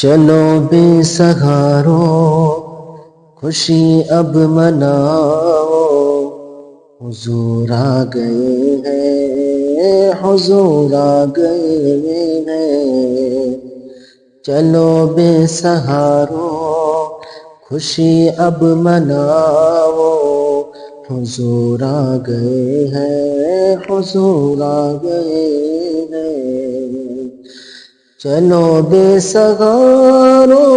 چلو بے سہارو خوشی اب مناؤ، حضور آ گئے ہیں، حضور آ گئے ہیں۔ چلو بے سہارو خوشی اب مناؤ، حضور آ گئے ہیں، حضور آ گئے ہیں۔ چلو بے سہارو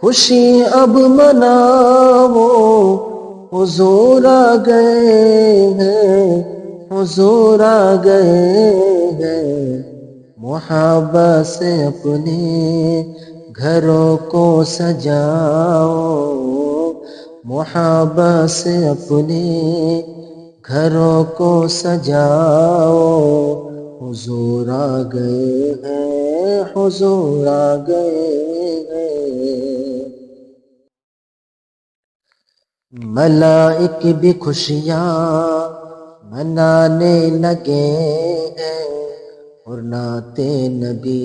خوشی اب مناؤ، حضور آ گئے ہیں، حضور آ گئے ہیں۔ محبت سے اپنے گھروں کو سجاؤ، محبت سے اپنے گھروں کو سجاؤ، حضور آ گئے ہیں، حضور آ گئے ہیں۔ ملائک بھی خوشیاں منانے لگے ہیں، اور نعت نبی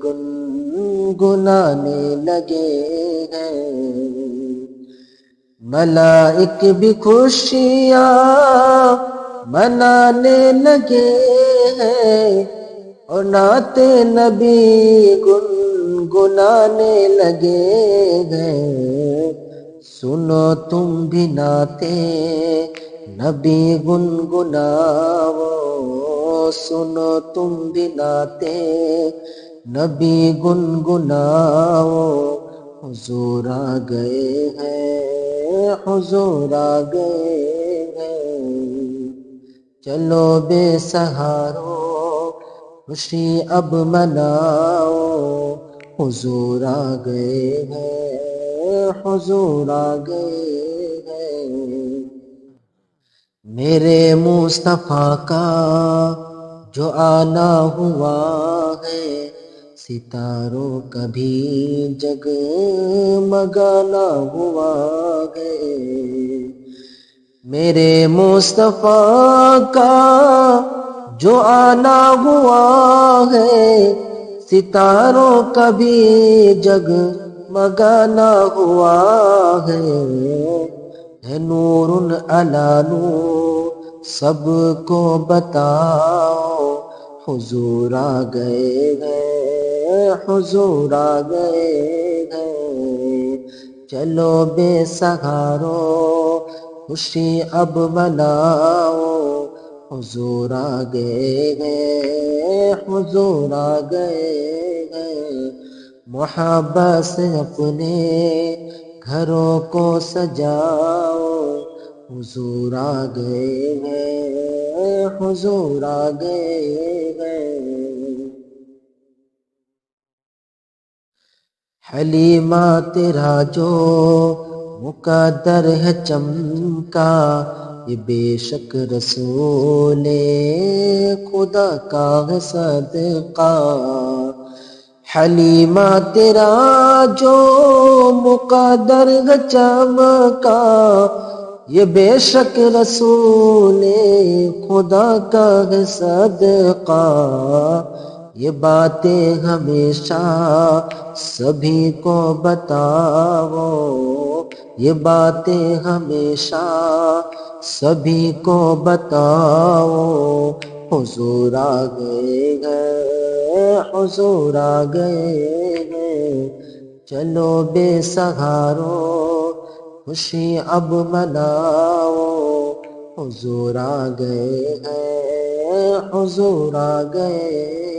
گنگنانے لگے ہیں۔ ملائک بھی خوشیاں منانے لگے ہیں، اور نعت نبی گنگنانے لگے ہیں۔ سنو تم بھی نعت نبی گنگناؤ، سنو تم بھی نعت نبی گنگناؤ، حضور آ گئے ہیں، حضور آ گئے ہیں۔ چلو بے سہارو خوشی اب مناؤ، حضور آ گئے ہیں، حضور آ گئے ہیں۔ میرے مصطفیٰ کا جو آنا ہوا ہے، ستاروں کا بھی جگمگانا ہوا ہے۔ میرے مصطفیٰ کا جو آنا ہوا ہے، ستاروں کا بھی جگمگانا ہوا ہے۔ ہے نور علی نور سب کو بتاؤ، حضور آ گئے ہیں، حضور آ گئے ہیں۔ چلو بے سہارو خوشی اب مناؤ، حضور آ گئے ہیں، حضور آ گئے ہیں۔ محبت سے اپنے گھروں کو سجاؤ، حضور آ گئے ہیں، حضور آ گئے ہیں۔ حلیمہ تیرا جو مقدر ہے چمکا، یہ بے شک رسول خدا کا ہے صدقہ۔ حلیمہ تیرا جو مقدر ہے چمکا، یہ بے شک رسول خدا کا ہے صدقہ۔ یہ باتیں ہمیشہ سبھی کو بتاؤ، یہ باتیں ہمیشہ سبھی کو بتاؤ، حضور آ گئے ہیں، حضور آ گئے ہیں۔ چلو بے سہارو خوشی اب مناؤ، حضور آ گئے ہیں، حضور آ گئے